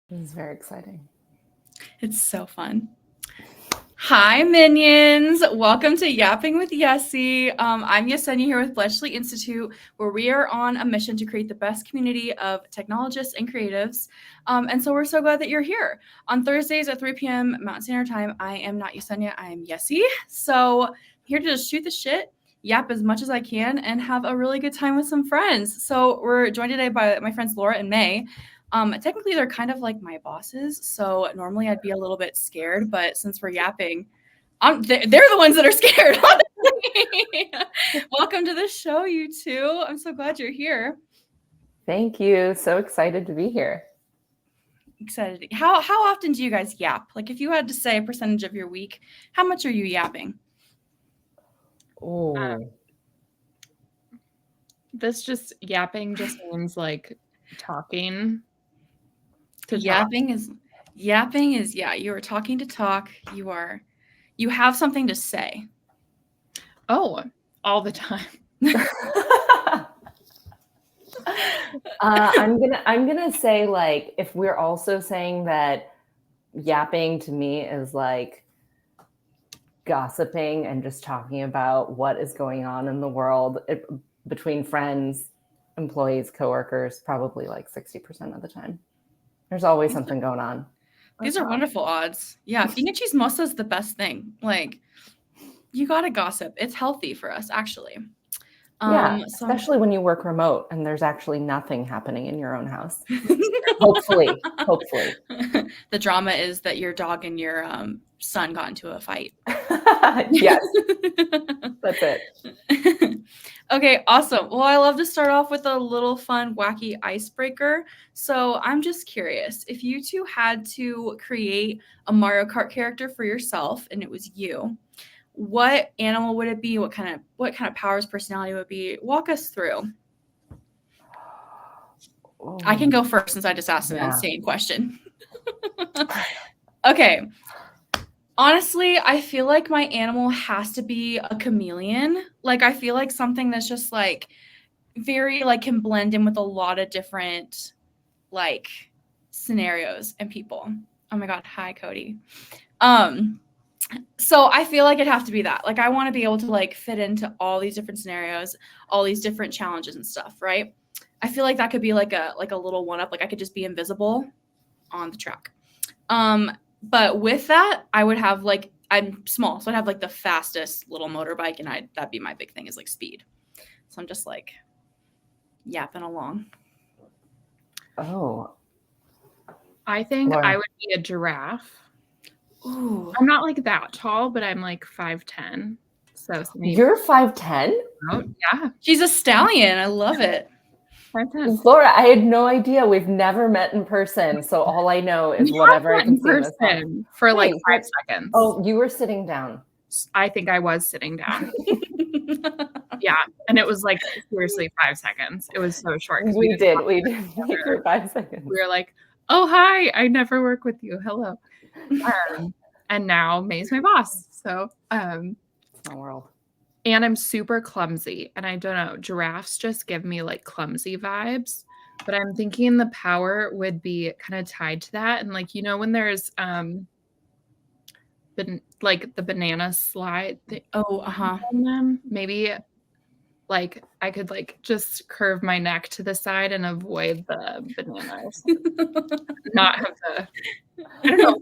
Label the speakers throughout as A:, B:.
A: This is very exciting.
B: It's so fun. Hi, minions. Welcome to Yapping with Yessi. I'm Yesenia here with Bletchley Institute, where we are on a mission to create the best community of technologists and creatives. And so we're so glad that you're here. On Thursdays at 3 p.m. Mountain Standard Time, I am not Yesenia, I am Yessi. So I'm here to just shoot the shit, yap as much as I can, and have a really good time with some friends. So we're joined today by my friends Laura and May. Technically, they're kind of like my bosses, so normally I'd be a little bit scared, but since we're yapping, they're the ones that are scared. Welcome to the show, you two. I'm so glad you're here.
A: Thank you. So excited to be here.
B: Excited. How often do you guys yap? Like, if you had to say a percentage of your week, how much are you yapping?
A: Oh,
C: This just yapping just means like talking to talk.
B: Yapping is yeah, you are talking to talk. You have something to say.
C: Oh, all the time.
A: I'm gonna say, like, if we're also saying that yapping to me is like gossiping and just talking about what is going on in the world between friends, employees, coworkers, probably like 60% of the time. There's always something going on.
B: These are wonderful odds. Yeah, being a chismosa is the best thing. Like, you gotta gossip. It's healthy for us, actually.
A: Yeah, especially when you work remote and there's actually nothing happening in your own house. Hopefully.
B: The drama is that your dog and your son got into a fight.
A: Yes, that's it.
B: Okay, awesome. Well, I love to start off with a little fun, wacky icebreaker. So I'm just curious, if you two had to create a Mario Kart character for yourself and it was you, what animal would it be? What kind of powers, personality would it be? Walk us through.
A: Oh.
B: I can go first since I just asked an insane question. Okay. Honestly, I feel like my animal has to be a chameleon. Like, I feel like something that's just like very like can blend in with a lot of different like scenarios and people. Oh my god, hi Cody. So I feel like it'd have to be that. Like, I want to be able to like fit into all these different scenarios, all these different challenges and stuff, right? I feel like that could be like a little one up. Like, I could just be invisible on the track. But with that, I would have like, I'm small, so I'd have like the fastest little motorbike, and that'd be my big thing, is like speed. So I'm just like yapping along.
A: Oh.
C: I think I would be a giraffe.
B: Ooh.
C: I'm not like that tall, but I'm like 5'10". So maybe.
A: You're 5'10"?
C: Oh, yeah.
B: She's a stallion. I love it.
C: 5'10".
A: Laura, I had no idea. We've never met in person, so all I know is whatever I can see in this phone.
C: For like 5 seconds.
A: Oh, you were sitting down.
C: I think I was sitting down. Yeah, and it was like seriously 5 seconds. It was so short.
A: We did meet for 5 seconds.
C: We were like, "Oh, hi! I never work with you. Hello." And now May's my boss. So,
A: small world.
C: And I'm super clumsy, and I don't know, giraffes just give me like clumsy vibes. But I'm thinking the power would be kind of tied to that, and like when there's like the banana slide. Maybe like I could like just curve my neck to the side and avoid the bananas. Not have the. I don't know.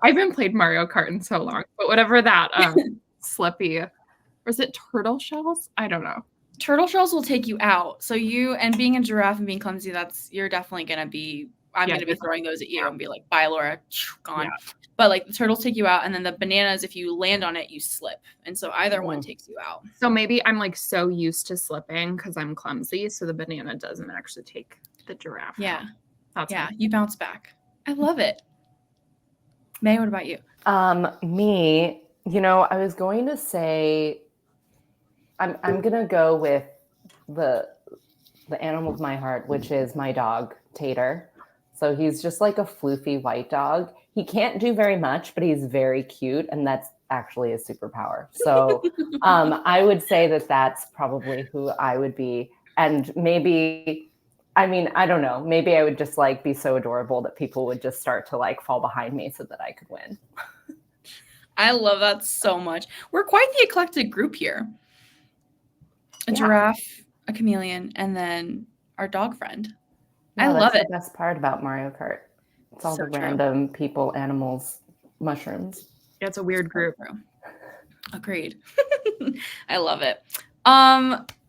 C: I haven't played Mario Kart in so long, but whatever that slippy, or is it turtle shells? I don't know.
B: Turtle shells will take you out. So and being a giraffe and being clumsy, you're definitely gonna be. I'm gonna be throwing those at you and be like, "Bye, Laura, gone." Yeah. But like the turtles take you out, and then the bananas, if you land on it, you slip, and so either one takes you out.
C: So maybe I'm like so used to slipping because I'm clumsy, so the banana doesn't actually take the giraffe.
B: Yeah, you bounce back. I love it. May, what about you?
A: Me, I was going to say, I'm gonna go with the animal of my heart, which is my dog Tater. So he's just like a floofy white dog. He can't do very much, but he's very cute, and that's actually a superpower. So I would say that that's probably who I would be, and maybe I mean, I don't know. Maybe I would just like be so adorable that people would just start to like fall behind me so that I could win.
B: I love that so much. We're quite the eclectic group here. A
A: Yeah.
B: giraffe, a chameleon, and then our dog friend. I
A: No,
B: love
A: that's
B: it.
A: the best part about Mario Kart. It's all
C: So
A: the
C: true.
A: random people, animals, mushrooms.
C: Yeah, it's a weird group.
B: Agreed. I love it.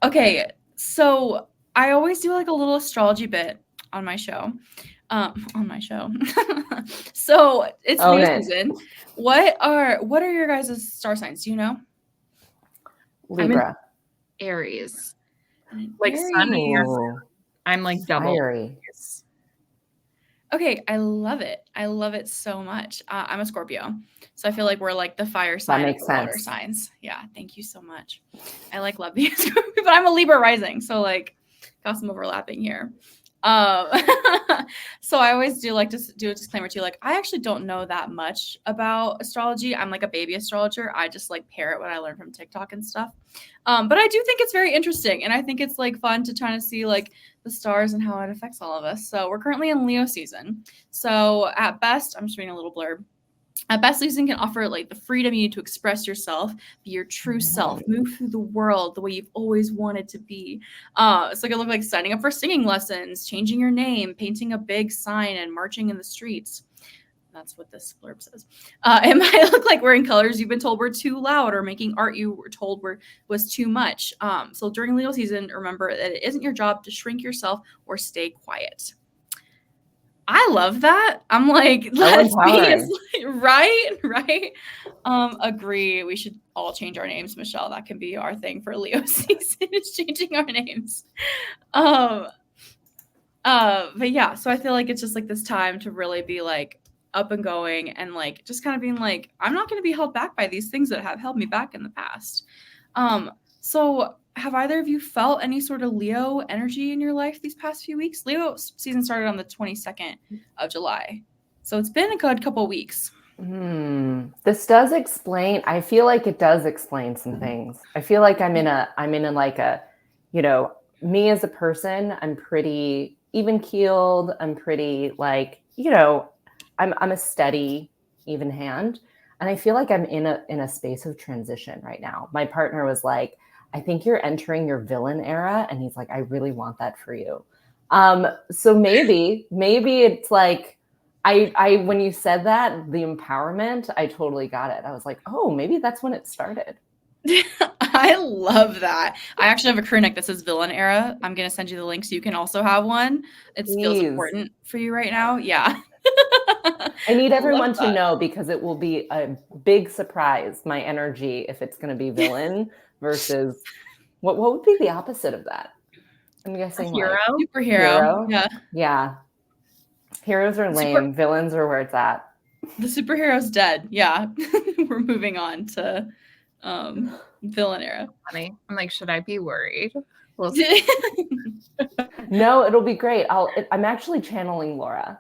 B: Okay, so I always do like a little astrology bit on my show. So it's
A: Own
B: Leo
A: it.
B: season. What are your guys' star signs? Do you know?
A: Libra.
C: Aries.
B: An
C: Like sun and yours.
A: Ooh,
C: I'm like double.
A: fiery.
C: Aries.
B: Okay, I love it. I love it so much. I'm a Scorpio, so I feel like we're like the fire sign of
A: makes
B: the water
A: sense.
B: signs. Yeah, thank you so much. I like love being a Scorpio, but I'm a Libra rising, so like got some overlapping here. So I always do like to do a disclaimer too. Like, I actually don't know that much about astrology. I'm like a baby astrologer. I just like parrot what I learned from TikTok and stuff. But I do think it's very interesting, and I think it's like fun to try to see like the stars and how it affects all of us. So we're currently in Leo season. So at best, I'm just reading a little blurb. At best, Leo season can offer like the freedom you need to express yourself, be your true self, move through the world the way you've always wanted to be. So it could look like signing up for singing lessons, changing your name, painting a big sign, and marching in the streets. That's what this blurb says. It might look like wearing colors you've been told were too loud, or making art you were told was too much. So during Leo season, remember that it isn't your job to shrink yourself or stay quiet. I love that. I'm like, let's be right. Agree. We should all change our names, Michelle. That can be our thing for Leo season, is changing our names. But yeah, so I feel like it's just like this time to really be like up and going, and like just kind of being like, I'm not going to be held back by these things that have held me back in the past. So have either of you felt any sort of Leo energy in your life these past few weeks? Leo season started on the 22nd of July. So it's been a good couple weeks.
A: This does explain. I feel like it does explain some things. I feel like I'm in like a, you know, me as a person, I'm pretty even keeled. I'm pretty like, you know, I'm a steady, even hand. And I feel like I'm in a space of transition right now. My partner was like, I think you're entering your villain era. And he's like, I really want that for you. So maybe it's like, I when you said that, the empowerment, I totally got it. I was like, oh, maybe that's when it started.
B: I love that. I actually have a crew neck that says villain era. I'm going to send you the link so you can also have one. It feels important for you right now. Yeah.
A: I need everyone to know, because it will be a big surprise, my energy, if it's going to be villain versus what would be the opposite of that? I'm guessing
C: Hero?
A: like
B: Superhero.
A: hero. Yeah. Heroes are lame. Villains are where it's at.
B: The superhero's dead. Yeah. We're moving on to villain era.
C: Funny. I'm like, should I be worried? Well,
A: no, it'll be great. I'm actually channeling Laura.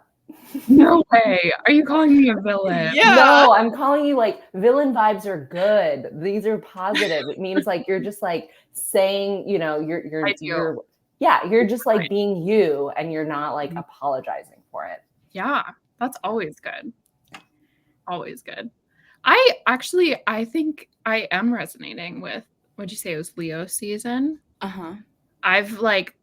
C: No way. Are you calling me a villain?
B: Yeah.
A: No, I'm calling you like villain vibes are good. These are positive. It means like you're just like saying, you know, you're just like being you, and you're not like apologizing for it.
C: Yeah, that's always good. Always good. I think I am resonating with, what'd you say, it was Leo season?
B: Uh-huh.
C: I've like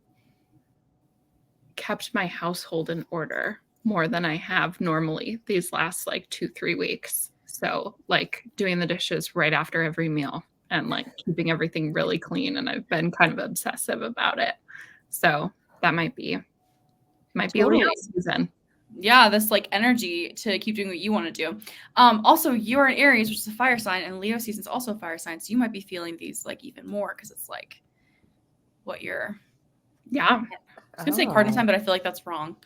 C: kept my household in order more than I have normally these last like 2-3 weeks. So like doing the dishes right after every meal and like keeping everything really clean. And I've been kind of obsessive about it. So that might be a Leo season.
B: Yeah, this like energy to keep doing what you want to do. Also, you are an Aries, which is a fire sign, and Leo season is also a fire sign. So you might be feeling these like even more, because it's like what you're.
C: Yeah.
B: I was gonna say cardinal sign, but I feel like that's wrong.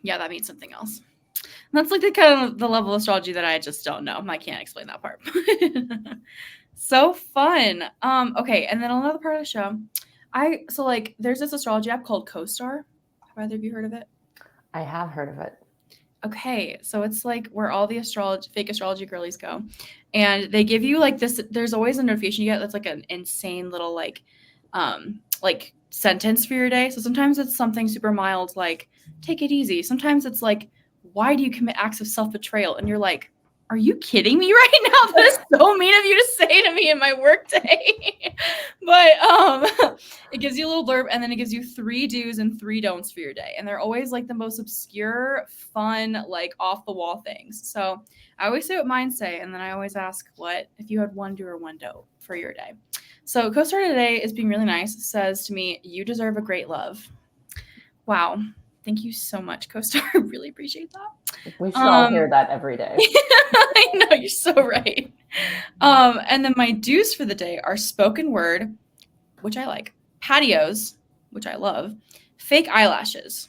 B: Yeah, that means something else. And that's like the kind of the level of astrology that I just don't know. I can't explain that part. So fun. Okay, and then another part of the show, so like there's this astrology app called CoStar. Have either of you heard of it?
A: I have heard of it. Okay,
B: so it's like where all the fake astrology girlies go, and they give you like this. There's always a notification you get that's like an insane little like sentence for your day. So sometimes it's something super mild, like take it easy. Sometimes it's like, why do you commit acts of self-betrayal? And you're like, are you kidding me right now? That is so mean of you to say to me in my work day. But it gives you a little blurb, and then it gives you 3 do's and 3 don'ts for your day. And they're always like the most obscure, fun, like off the wall things. So I always say what mine say, and then I always ask what if you had 1 do or 1 don't for your day. So co-star today is being really nice. It says to me, you deserve a great love. Wow. Thank you so much, co-star. I really appreciate that.
A: We should all hear that every day.
B: I know, you're so right. And then my do's for the day are spoken word, which I like, patios, which I love, fake eyelashes.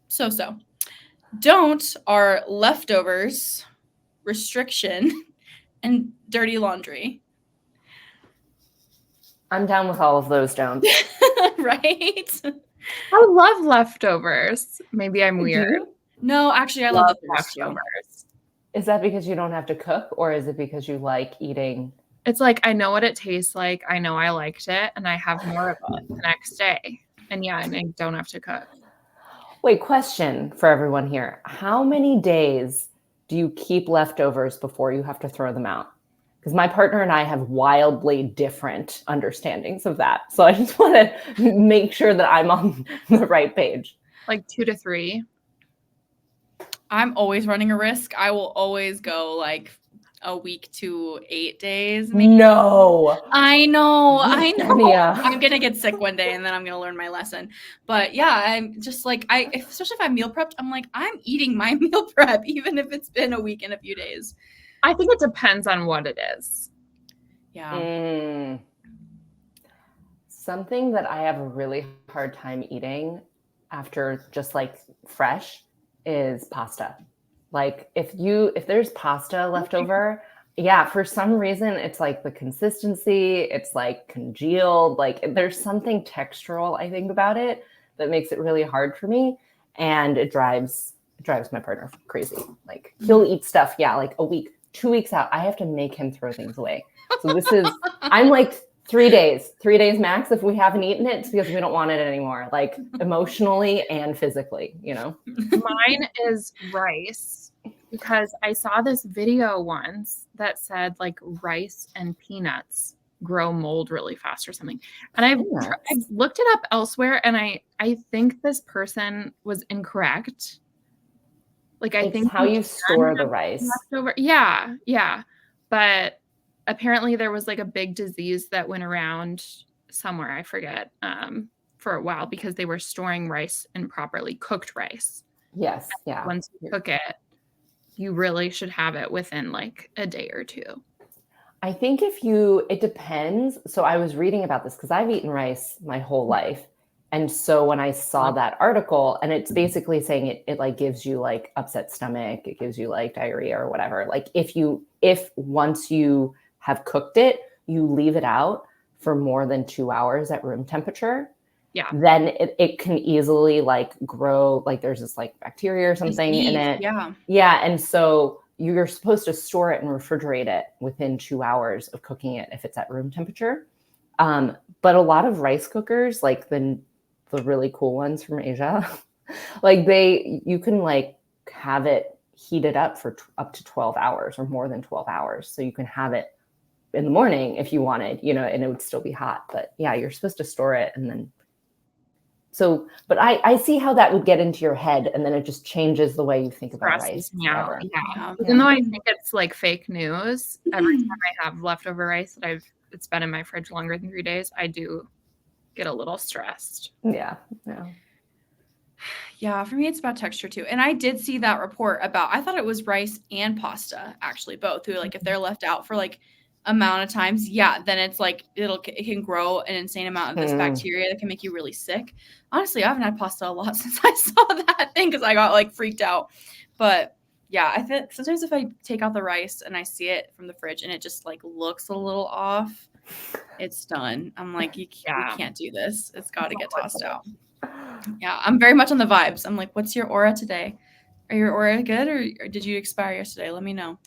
B: So. Don't are leftovers, restriction, and dirty laundry.
A: I'm down with all of those don'ts.
B: Right?
C: I love leftovers. Maybe I'm weird.
B: No, actually, I love the
C: leftovers.
A: Is that because you don't have to cook, or is it because you like eating?
C: It's like, I know what it tastes like. I know I liked it, and I have more of it the next day. And yeah, and I don't have to cook.
A: Wait, question for everyone here. How many days do you keep leftovers before you have to throw them out? Because my partner and I have wildly different understandings of that. So I just want to make sure that I'm on the right page.
C: Like 2 to 3.
B: I'm always running a risk. I will always go like a week to 8 days. Maybe.
A: No.
B: I know.
A: Yeah.
B: I'm going to get sick one day and then I'm going to learn my lesson. But yeah, I'm just like, especially if I'm meal prepped, I'm like, I'm eating my meal prep, even if it's been a week and a few days.
C: I think it depends on what it is.
B: Yeah.
A: Something that I have a really hard time eating after just like fresh is pasta. Like if there's pasta left over, yeah, for some reason it's like the consistency, it's like congealed, like there's something textural I think about it that makes it really hard for me, and it drives my partner crazy. Like he'll eat stuff, yeah, like a week, 2 weeks out. I have to make him throw things away. So I'm like 3 days max. If we haven't eaten it, it's because we don't want it anymore, like emotionally and physically, you know?
C: Mine is rice, because I saw this video once that said like rice and peanuts grow mold really fast or something. And I've looked it up elsewhere, and I think this person was incorrect. Like I think
A: how you store the rice.
C: Leftover. Yeah. But apparently there was like a big disease that went around somewhere, I forget, for a while, because they were storing rice, improperly cooked rice.
A: Yes. Yeah.
C: Once you cook it, you really should have it within like a day or 2.
A: I think it depends. So I was reading about this because I've eaten rice my whole life. And so when I saw that article, and it's basically saying it like gives you like upset stomach, it gives you like diarrhea or whatever. Like if once you have cooked it, you leave it out for more than 2 hours at room temperature, then it can easily like grow, like there's this like bacteria or something in it. Yeah. And so you're supposed to store it and refrigerate it within 2 hours of cooking it if it's at room temperature. But a lot of rice cookers, like the really cool ones from Asia, like you can like have it heated up for up to 12 hours or more than 12 hours. So you can have it in the morning if you wanted, you know, and it would still be hot. But yeah, you're supposed to store it. And then but I see how that would get into your head, and then it just changes the way you think about rice.
C: Yeah. Even though I think it's like fake news, every time I have leftover rice that it's been in my fridge longer than 3 days, I do get a little stressed.
A: Yeah.
B: Yeah, for me, it's about texture too. And I did see that report I thought it was rice and pasta, actually, both. Who like if they're left out for like amount of times, then it's like it can grow an insane amount of this bacteria that can make you really sick. Honestly, I haven't had pasta a lot since I saw that thing because I got like freaked out. But yeah, I think sometimes if I take out the rice and I see it from the fridge and it just like looks a little off, it's done. I'm like, you can't do this. It's got to get tossed out. Yeah, I'm very much on the vibes. I'm like, what's your aura today? Are your aura good or did you expire yesterday? Let me know.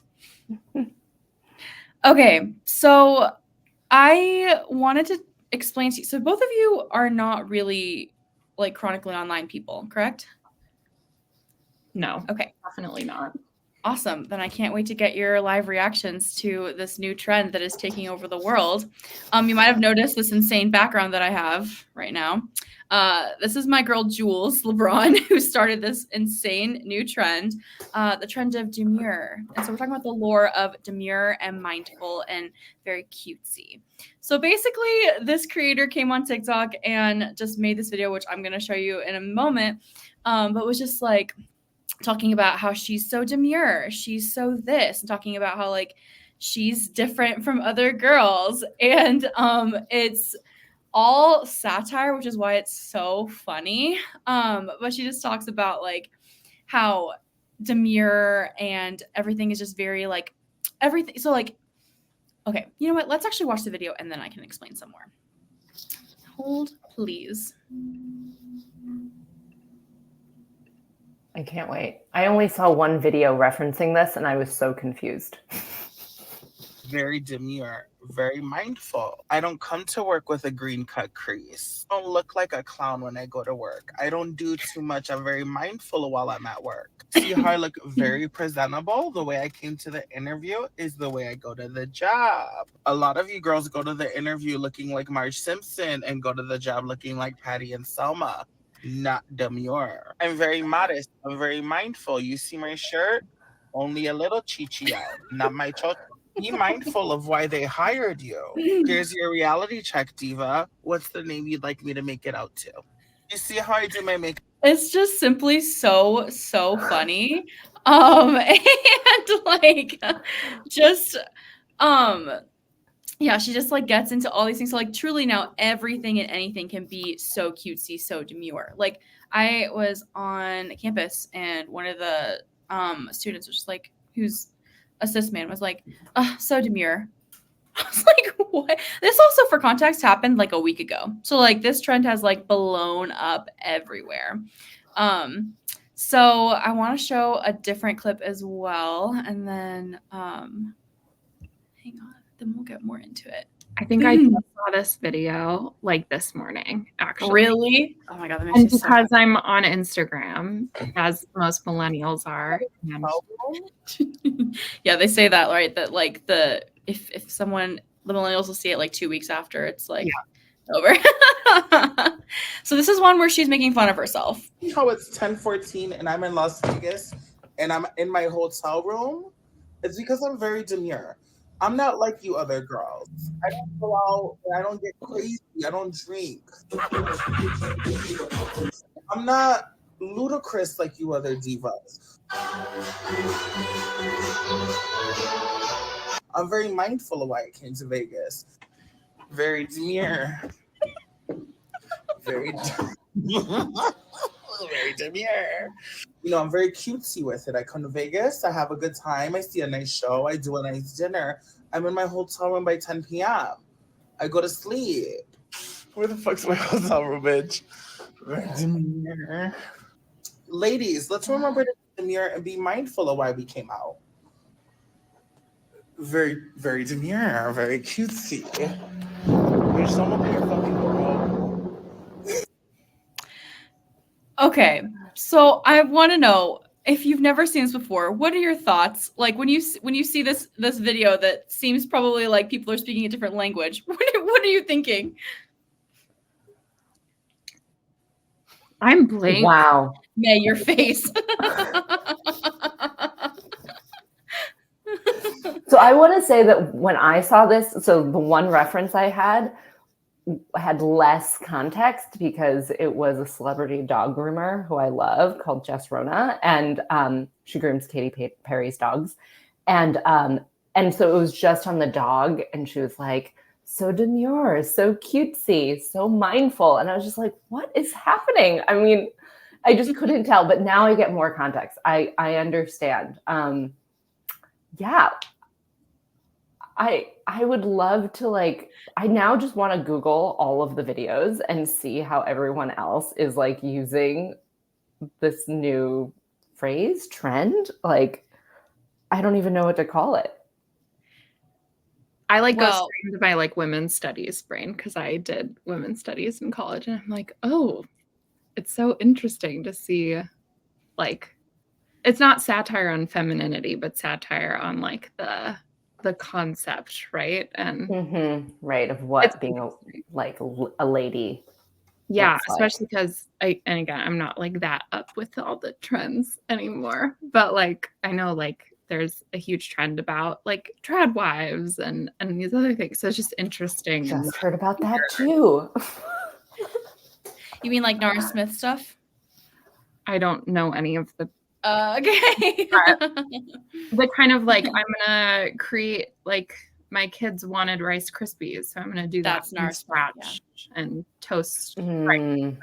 B: Okay, so I wanted to explain to you. So both of you are not really like chronically online people, correct?
C: No,
B: Okay.
C: definitely not.
B: Awesome. Then I can't wait to get your live reactions to this new trend that is taking over the world. You might have noticed this insane background that I have right now. This is my girl Jules LeBron, who started this insane new trend, the trend of demure. And so we're talking about the lore of demure and mindful and very cutesy. So basically, this creator came on TikTok and just made this video, which I'm going to show you in a moment, but was just like, talking about how she's so demure, she's so this, and talking about how like she's different from other girls. And it's all satire, which is why it's so funny. But she just talks about like how demure and everything is just very like everything. So like, okay, you know what? Let's actually watch the video and then I can explain some more. Hold, please.
A: I can't wait. I only saw one video referencing this and I was so confused.
D: Very demure, very mindful. I don't come to work with a green cut crease. I don't look like a clown when I go to work. I don't do too much. I'm very mindful while I'm at work. See how I look very presentable? The way I came to the interview is the way I go to the job. A lot of you girls go to the interview looking like Marge Simpson and go to the job looking like Patty and Selma. Not demure. I'm very modest. I'm very mindful. You see my shirt? Only a little chichi out, not my chocho. Be mindful of why they hired you. Here's your reality check, diva. What's the name you'd like me to make it out to? You see how I do my makeup?
B: It's just simply so funny. And like just yeah, she just like gets into all these things. So like truly now everything and anything can be so cutesy, so demure. Like I was on campus and one of the students was just like, who's a cis man, was like, so demure. I was like, what? This also, for context, happened like a week ago. So like this trend has like blown up everywhere. So I want to show a different clip as well. And then hang on, then we'll get more into it.
C: I think I just saw this video like this morning, actually.
B: Really? Oh my God. That makes
C: And
B: me so
C: because I'm on Instagram, as most millennials are.
B: yeah, they say that, right? That like if someone, the millennials will see it like 2 weeks after, it's like over. So this is one where she's making fun of herself.
D: You know, it's 10:14 and I'm in Las Vegas and I'm in my hotel room. It's because I'm very demure. I'm not like you other girls. I don't go out and I don't get crazy. I don't drink. I'm not ludicrous like you other divas. I'm very mindful of why I came to Vegas. Very demure. Very very demure. You know, I'm very cutesy with it. I come to Vegas, I have a good time, I see a nice show, I do a nice dinner. I'm in my hotel room by 10 p.m. I go to sleep. Where the fuck's my hotel room, bitch? Very demure. Ladies, let's remember to be demure and be mindful of why we came out. Very, very demure, very cutesy. You're someone in your fucking world.
B: Okay, so I want to know, if you've never seen this before, what are your thoughts? Like when you see this video that seems probably like people are speaking a different language. What are you thinking?
C: I'm blank.
A: Wow.
B: Yeah, your face.
A: So I want to say that when I saw this, so the one reference I had less context because it was a celebrity dog groomer who I love called Jess Rona, and she grooms Katy Perry's dogs, and so it was just on the dog, and she was like, so demure, so cutesy, so mindful, and I was just like, what is happening? I mean, I just couldn't tell, but now I get more context. I understand. Yeah. I would love to, like, I now just want to Google all of the videos and see how everyone else is like using this new phrase, trend. Like, I don't even know what to call it.
C: I like go
B: Well-
C: straight into my like women's studies brain because I did women's studies in college, and I'm like, oh, it's so interesting to see, like, it's not satire on femininity, but satire on like the concept, right? And
A: Right, of
C: it's
A: what being
C: interesting.
A: a lady.
C: Yeah,
A: looks like.
C: especially because and again, I'm not like that up with all the trends anymore, but like I know like there's a huge trend about like trad wives and these other things. So it's just interesting.
A: Just heard about that too.
B: You mean like Nara Smith stuff?
C: I don't know any of the
B: Okay.
C: kind of like I'm gonna create like my kids wanted Rice Krispies, so I'm gonna do
B: That's
C: that from
B: Nara Smith,
C: scratch and toast
A: Mm,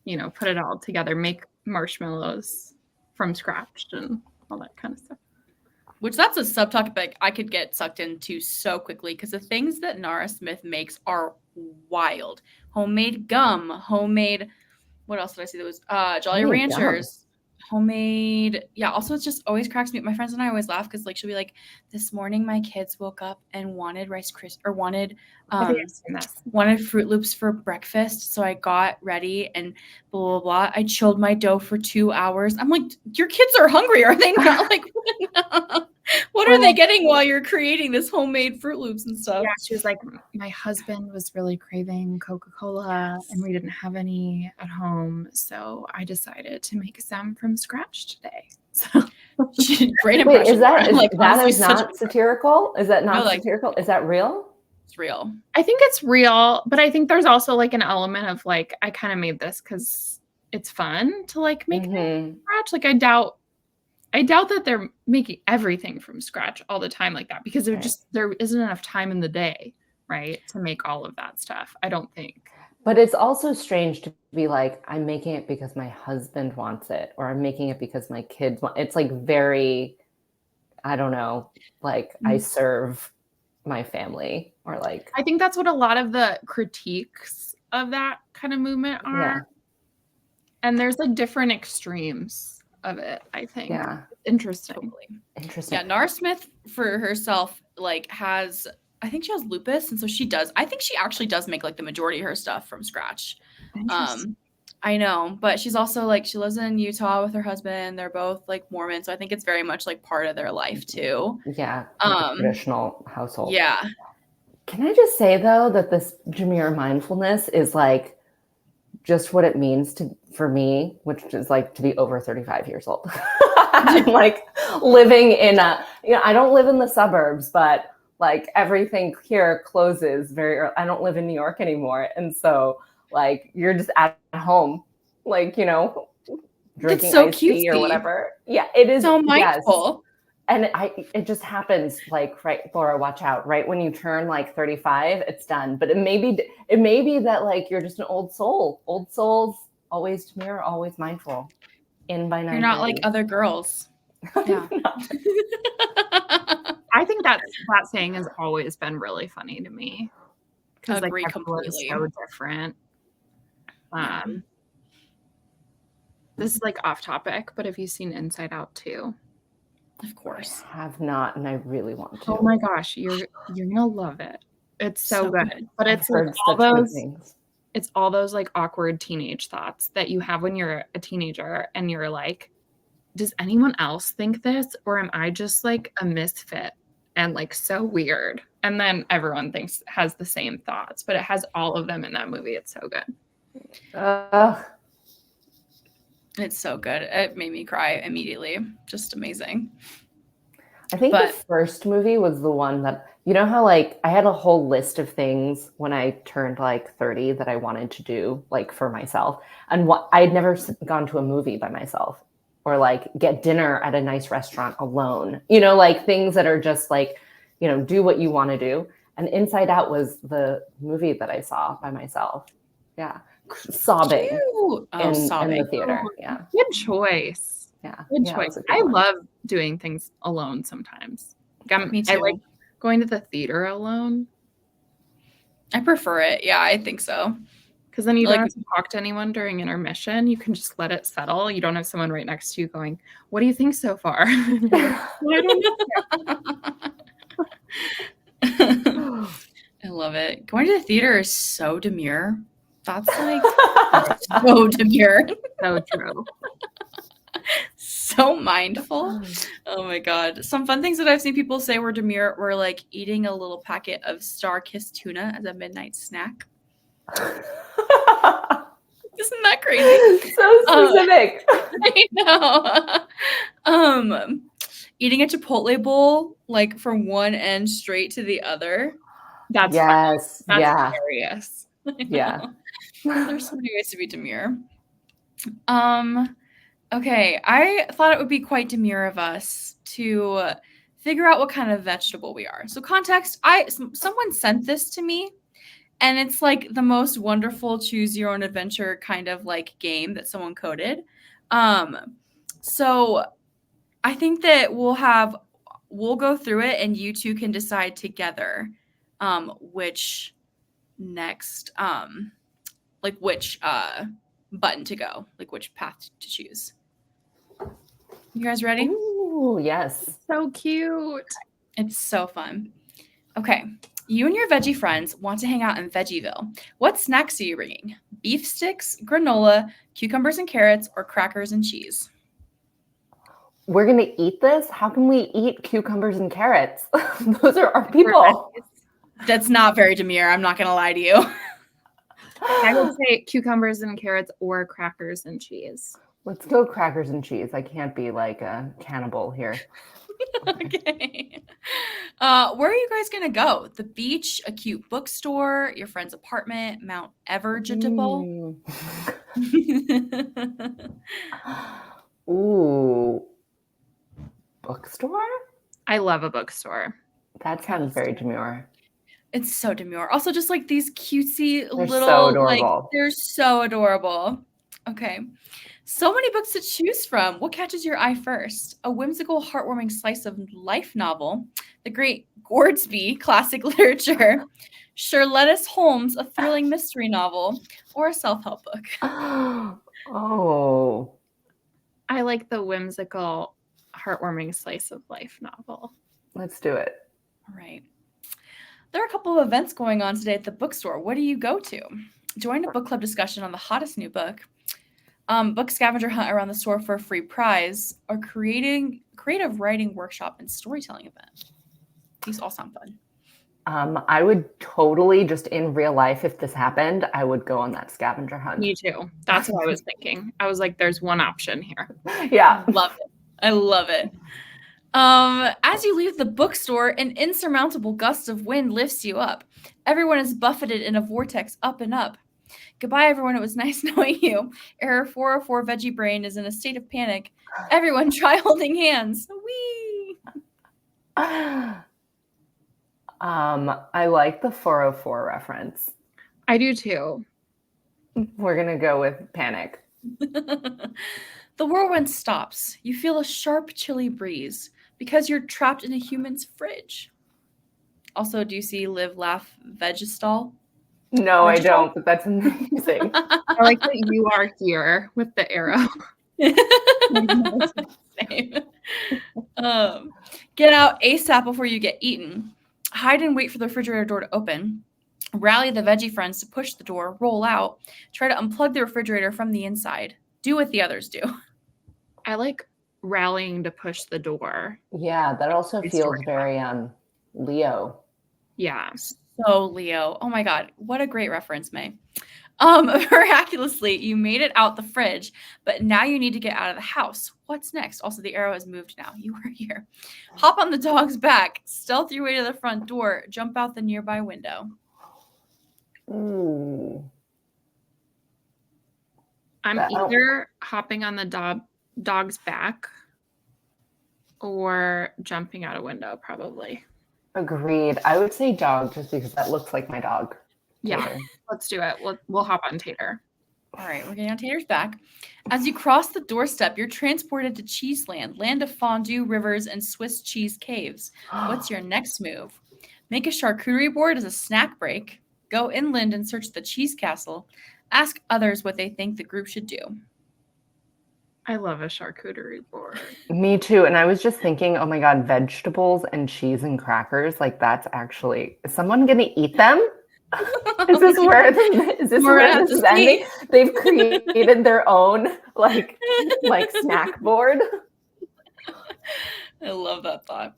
C: and put it all together, make marshmallows from scratch and all that kind of stuff.
B: Which that's a subtopic I could get sucked into so quickly because the things that Nara Smith makes are wild. Homemade gum, homemade. What else did I see? There was Jolly
A: Homemade gum.
B: Ranchers, homemade. Yeah. Also, it just always cracks me. My friends and I always laugh because like she'll be like, "This morning my kids woke up and wanted Rice Krispies or wanted
C: I think I've seen this.
B: wanted Fruit Loops for breakfast, so I got ready and blah blah blah. I chilled my dough for 2 hours. I'm like, your kids are hungry, are they not? Like, what are they getting while you're creating this homemade Fruit Loops and stuff?
C: Yeah, she was like, my husband was really craving Coca-Cola and we didn't have any at home, so I decided to make some from scratch today. So
B: Great
A: Wait,
B: impression.
A: is that
B: Laura.
A: that
B: honestly,
A: is not satirical? Is that not
B: No, like-
A: satirical? Is that real?
B: It's real.
C: I think it's real, but I think there's also like an element of like I kind of made this because it's fun to like make things from scratch. Like I doubt that they're making everything from scratch all the time like that because there isn't enough time in the day, right, to make all of that stuff. I don't think.
A: But it's also strange to be like, I'm making it because my husband wants it, or I'm making it because my kids want. It's like very, I don't know, like I serve my family, or like
C: I think that's what a lot of the critiques of that kind of movement are.
A: Yeah.
C: And there's like different extremes of it, I think.
A: Yeah.
C: Interesting.
B: Totally.
A: Interesting.
B: Yeah, Nara Smith for herself like has I think she has lupus, and so she does. I think she actually does make like the majority of her stuff from scratch. I know, but she's also like she lives in Utah with her husband. They're both like Mormon, so I think it's very much like part of their life too.
A: Yeah. Like a traditional household.
B: Yeah.
A: Can I just say though that this Demure mindfulness is like just what it means for me, which is like to be over 35 years old. I'm like living in I don't live in the suburbs, but like everything here closes very early. I don't live in New York anymore. And so like you're just at home, like, drinking
B: so
A: iced tea or
B: cutesy.
A: whatever. Yeah, it is
B: So mindful.
A: Yes. And it just happens like, right, Laura, watch out. Right when you turn like 35, it's done. But it may be that like you're just an old soul. Old souls always Demure, always mindful. In by 9:30.
B: You're not like other girls. Yeah.
C: I think that saying has always been really funny to me. Because like
B: Agree
C: everyone's
B: completely.
C: so different. This is like off topic, but have you seen Inside Out 2?
B: Of course.
A: I have not, and I really want to.
C: Oh my gosh, you're gonna love it. It's so good. But
A: I've
C: it's like
A: heard such good things.
C: it's all those like awkward teenage thoughts that you have when you're a teenager and you're like, does anyone else think this, or am I just like a misfit and like so weird? And then everyone has the same thoughts, but it has all of them in that movie. It's so good.
B: It's so good. It made me cry immediately. Just amazing.
A: I think the first movie was the one that, how like I had a whole list of things when I turned like 30 that I wanted to do like for myself. And I'd never gone to a movie by myself or like get dinner at a nice restaurant alone, like things that are just like, do what you want to do. And Inside Out was the movie that I saw by myself. Yeah. Sobbing.
B: Sobbing.
A: In the theater. Yeah.
C: Good choice.
A: Yeah.
C: Good choice. I love doing things alone sometimes.
B: Me too.
C: I like going to the theater alone.
B: I prefer it. Yeah, I think so.
C: Because then you don't have to talk to anyone during intermission. You can just let it settle. You don't have someone right next to you going, "What do you think so far?" I don't know.
B: I love it. Going to the theater is so demure. That's like so demure.
C: So true.
B: So mindful. Oh my god. Some fun things that I've seen people say were demure were like eating a little packet of Star-Kissed tuna as a midnight snack. Isn't that crazy?
A: So specific.
B: I know. Eating a Chipotle bowl like from one end straight to the other.
C: That's
A: yes.
C: That's
A: Yeah.
C: hilarious.
A: Yeah.
B: There's so many ways to be demure. Okay, I thought it would be quite demure of us to figure out what kind of vegetable we are. So context, someone sent this to me, and it's like the most wonderful choose your own adventure kind of like game that someone coded. So I think that we'll go through it and you two can decide together which next like which button to go, like which path to choose. You guys ready?
A: Ooh, yes.
C: So cute.
B: It's so fun. Okay. You and your veggie friends want to hang out in Veggieville. What snacks are you bringing? Beef sticks, granola, cucumbers and carrots, or crackers and cheese?
A: We're going to eat this? How can we eat cucumbers and carrots? Those are our people.
B: That's not very demure. I'm not going to lie to you.
C: I would say cucumbers and carrots or crackers and cheese.
A: Let's go crackers and cheese. I can't be like a cannibal here.
B: Okay. Where are you guys going to go? The beach, a cute bookstore, your friend's apartment, Mount Evergettable?
A: Ooh. Bookstore?
C: I love a bookstore.
A: That sounds very demure.
B: It's so demure. Also, just like these cutesy
A: They're
B: little,
A: so
B: like,
A: adorable.
B: they're so adorable. Okay. So many books to choose from. What catches your eye first? A whimsical, heartwarming slice of life novel, the great Gordsby classic literature, Sherlettis Holmes, a thrilling mystery novel, or a self-help book?
A: Oh.
C: I like the whimsical, heartwarming slice of life novel.
A: Let's do it.
B: All right. There are a couple of events going on today at the bookstore. What do you go to? Join a book club discussion on the hottest new book, book scavenger hunt around the store for a free prize, or creative writing workshop and storytelling event. These all sound fun.
A: I would totally, just in real life, if this happened, I would go on that scavenger hunt.
C: Me too. That's what I was thinking. I was like, there's one option here.
A: Yeah.
B: Love it. I love it. As you leave the bookstore, an insurmountable gust of wind lifts you up. Everyone is buffeted in a vortex up and up. Goodbye, everyone. It was nice knowing you. Error 404 Veggie Brain is in a state of panic. Everyone try holding hands. Whee!
A: I like the 404 reference.
C: I do too.
A: We're going to go with panic.
B: The whirlwind stops. You feel a sharp, chilly breeze because you're trapped in a human's fridge. Also, do you see Live, Laugh, Vegestal?
A: No, I don't, but that's amazing.
C: I like that you are here with the arrow.
B: Same. Get out ASAP before you get eaten. Hide and wait for the refrigerator door to open. Rally the veggie friends to push the door, roll out, try to unplug the refrigerator from the inside. Do what the others do.
C: I like rallying to push the door.
A: Yeah, that also
C: Good
A: feels
C: story.
A: very Leo.
C: Yeah.
B: So Leo. Oh my God. What a great reference, May. Miraculously, you made it out the fridge, but now you need to get out of the house. What's next? Also, the arrow has moved now. You are here. Hop on the dog's back, stealth your way to the front door, jump out the nearby window.
A: Ooh.
C: I'm either hopping on the dog's back or jumping out a window, probably.
A: Agreed. I would say dog just because that looks like my dog.
C: Yeah,
A: Tater.
C: let's do it. We'll hop on Tater.
B: All right, we're getting on Tater's back. As you cross the doorstep, you're transported to Cheeseland, land of fondue, rivers, and Swiss cheese caves. What's your next move? Make a charcuterie board as a snack break. Go inland and search the cheese castle. Ask others what they think the group should do.
C: I love a charcuterie board.
A: Me too. And I was just thinking, oh my God, vegetables and cheese and crackers. Like that's actually, is someone going to eat them? Is this where
B: We're gonna have
A: this
B: to
A: is ending?
B: see.
A: They've created their own like snack board.
B: I love that thought.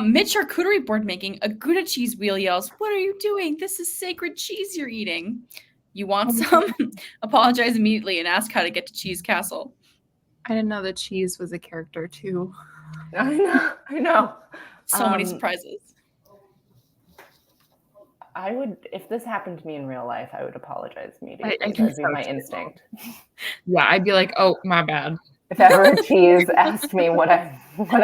B: Mid charcuterie board making, a Gouda cheese wheel yells, "What are you doing? This is sacred cheese you're eating. You want some?" Apologize immediately and ask how to get to Cheese Castle.
C: I didn't know that cheese was a character too.
A: I know.
B: So many surprises.
A: I would, if this happened to me in real life, I would apologize immediately.
C: I
A: That
C: think
A: would be
C: so,
A: my
C: too.
A: instinct.
C: Yeah, I'd be like, oh, my bad.
A: If ever a cheese asked me what I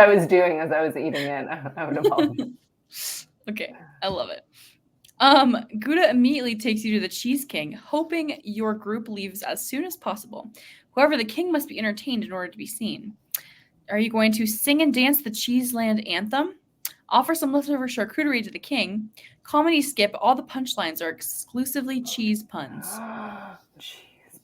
A: was doing as I was eating it, I would apologize.
B: Okay, I love it. Gouda immediately takes you to the Cheese King, hoping your group leaves as soon as possible. However, the king must be entertained in order to be seen. Are you going to sing and dance the Cheeseland anthem? Offer some leftover charcuterie to the king? Comedy skip, all the punchlines are exclusively cheese puns.
A: Cheese.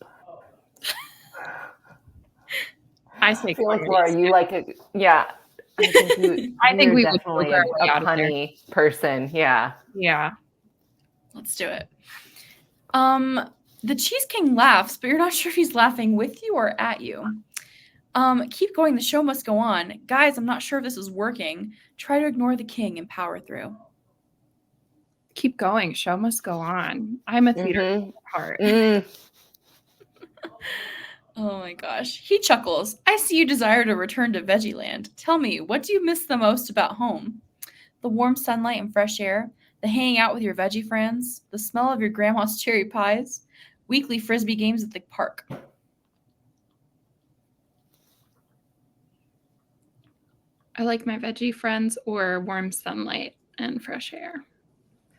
C: I say
A: I feel like
C: comedy.
A: Laura, you like it. Yeah. I think
C: think we would
A: definitely
C: work our way
A: a
C: out of there.
A: punny person. Yeah.
C: Yeah.
B: Let's do it. The Cheese King laughs, but you're not sure if he's laughing with you or at you. Keep going. The show must go on. Guys, I'm not sure if this is working. Try to ignore the king and power through.
C: Keep going. Show must go on. I'm a theater heart.
B: Oh my gosh. He chuckles. I see you desire to return to Veggieland. Tell me, what do you miss the most about home? The warm sunlight and fresh air, the hanging out with your veggie friends, the smell of your grandma's cherry pies, weekly frisbee games at the park.
C: I like my veggie friends or warm sunlight and fresh air.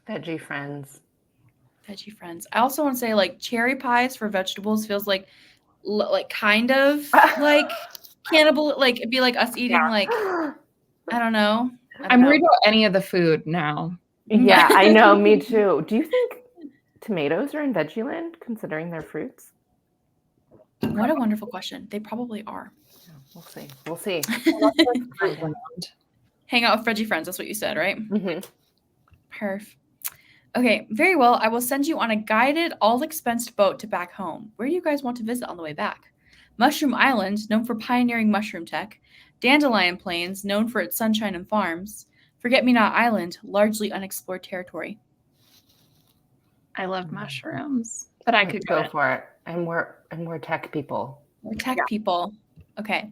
A: Veggie friends.
B: Veggie friends. I also want to say like cherry pies for vegetables feels like kind of like cannibal. Like it'd be like us eating like I don't know.
C: I'm worried about any of the food now.
A: Yeah, I know. Me too. Do you think tomatoes are in Veggieland, considering they're fruits?
B: What a wonderful question. They probably are.
A: We'll see. We'll see.
B: Hang out with veggie friends. That's what you said, right?
A: Mm-hmm.
B: Perf. Okay, very well. I will send you on a guided, all-expensed boat to back home. Where do you guys want to visit on the way back? Mushroom Island, known for pioneering mushroom tech. Dandelion Plains, known for its sunshine and farms. Forget-Me-Not Island, largely unexplored territory.
C: I love mushrooms, but I could
A: go for it. And we're tech people.
B: We're tech people. Okay.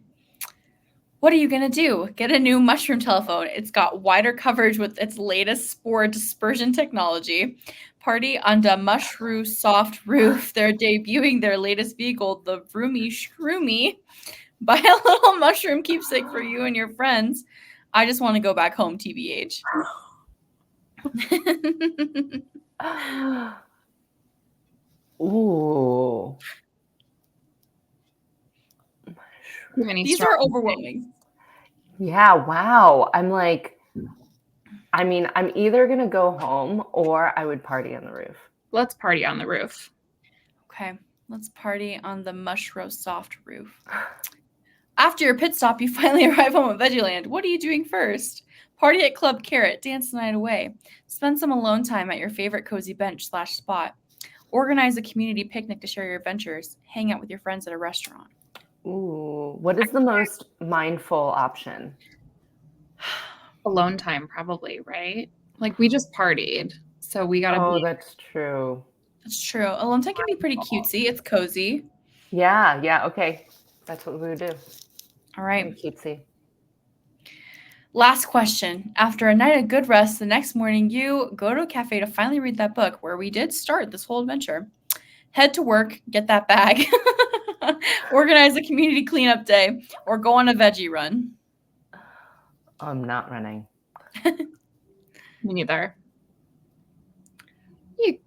B: What are you going to do? Get a new mushroom telephone. It's got wider coverage with its latest spore dispersion technology. Party on the mushroom soft roof. They're debuting their latest vehicle, the Vroomy Shroomy. Buy a little mushroom keepsake for you and your friends. I just want to go back home, TBH.
A: Ooh.
B: These are overwhelming.
A: Yeah, wow. I'm either going to go home or I would party on the roof.
C: Let's party on the roof.
B: Okay, let's party on the mushroom soft roof. After your pit stop, you finally arrive home at Veggieland. What are you doing first? Party at Club Carrot. Dance the night away. Spend some alone time at your favorite cozy bench/spot. Organize a community picnic to share your adventures. Hang out with your friends at a restaurant.
A: Ooh, what is the most mindful option?
C: Alone time, probably, right? Like we just partied, so we gotta.
A: Oh, that's true.
B: That's true. Alone time can be pretty cutesy. It's cozy.
A: Yeah. Okay, that's what we would do.
B: All right.
A: Cutesy.
B: Last question. After a night of good rest, the next morning you go to a cafe to finally read that book where we did start this whole adventure. Head to work, get that bag, organize a community cleanup day, or go on a veggie run.
A: I'm not running.
C: Me neither. You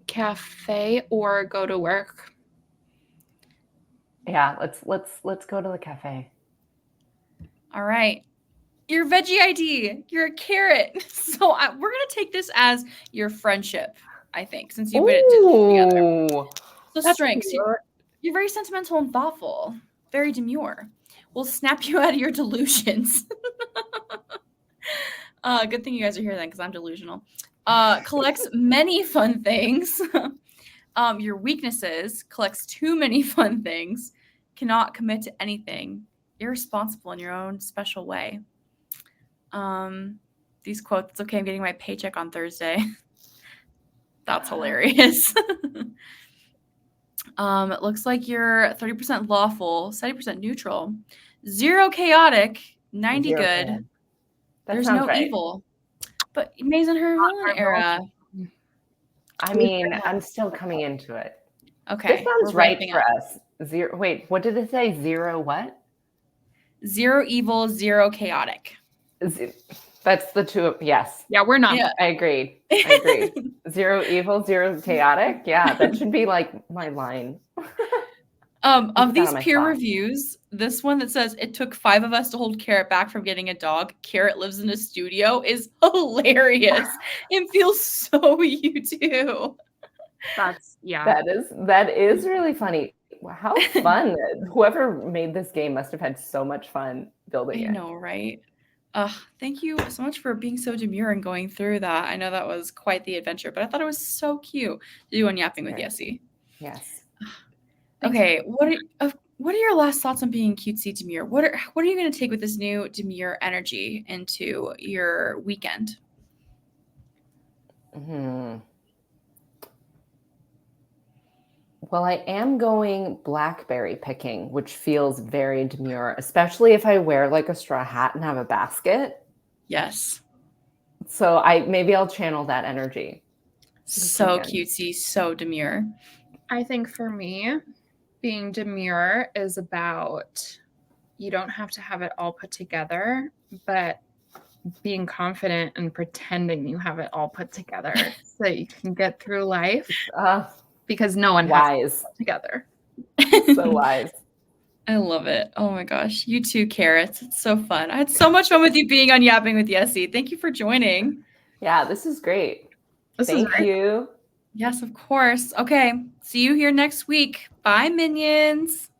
C: cafe or go to work.
A: Yeah, let's go to the cafe.
B: All right. Your veggie ID. You're a carrot. So we're going to take this as your friendship, I think, since you've been together. So strengths. You're very sentimental and thoughtful. very demure, will snap you out of your delusions. Good thing you guys are here then, because I'm delusional. Collects many fun things. Your weaknesses, collects too many fun things, cannot commit to anything, irresponsible in your own special way. These quotes, it's okay, I'm getting my paycheck on Thursday. That's hilarious. It looks like you're 30% lawful, 70% neutral, 0 chaotic, 90
A: Zero
B: good.
A: chaotic. That
B: There's
A: sounds
B: no
A: right.
B: evil. But May's in her villain era.
A: I mean, I'm still coming into it.
B: Okay.
A: This sounds
B: we're
A: right
B: ramping
A: for
B: up.
A: us. Zero. Wait, what did it say? 0 what?
B: 0 evil, 0 chaotic.
A: That's the two. Yes.
C: Yeah, we're not.
B: Yeah.
A: I agree. 0 evil, 0 chaotic. Yeah, that should be like my line.
B: Of
A: that
B: these
A: on my
B: peer
A: phone.
B: reviews, this one that says it took 5 of us to hold Carrot back from getting a dog. Carrot lives in a studio is hilarious. It feels so you too.
C: That's yeah.
A: That is really funny. How fun! Whoever made this game must have had so much fun building
B: I
A: it.
B: know, right? Thank you so much for being so demure and going through that. I know that was quite the adventure, but I thought it was so cute to do on Yapping with
A: Right.
B: Yessi.
A: Yes.
B: Okay, what are your last thoughts on being cutesy demure? What are you going to take with this new demure energy into your weekend?
A: Well, I am going blackberry picking, which feels very demure, especially if I wear like a straw hat and have a basket.
B: Yes.
A: So maybe I'll channel that energy.
B: So
A: weekend.
B: cutesy, so demure.
C: I think for me, being demure is about you don't have to have it all put together, but being confident and pretending you have it all put together so that you can get through life because no one has it put together.
A: So wise.
B: I love it. Oh my gosh. You too, Carrots. It's so fun. I had so much fun with you being on Yapping with Yessi. Thank you for joining.
A: Yeah, this is great.
C: This is
A: Thank you.
B: Yes, of course. Okay. See you here next week. Bye, minions.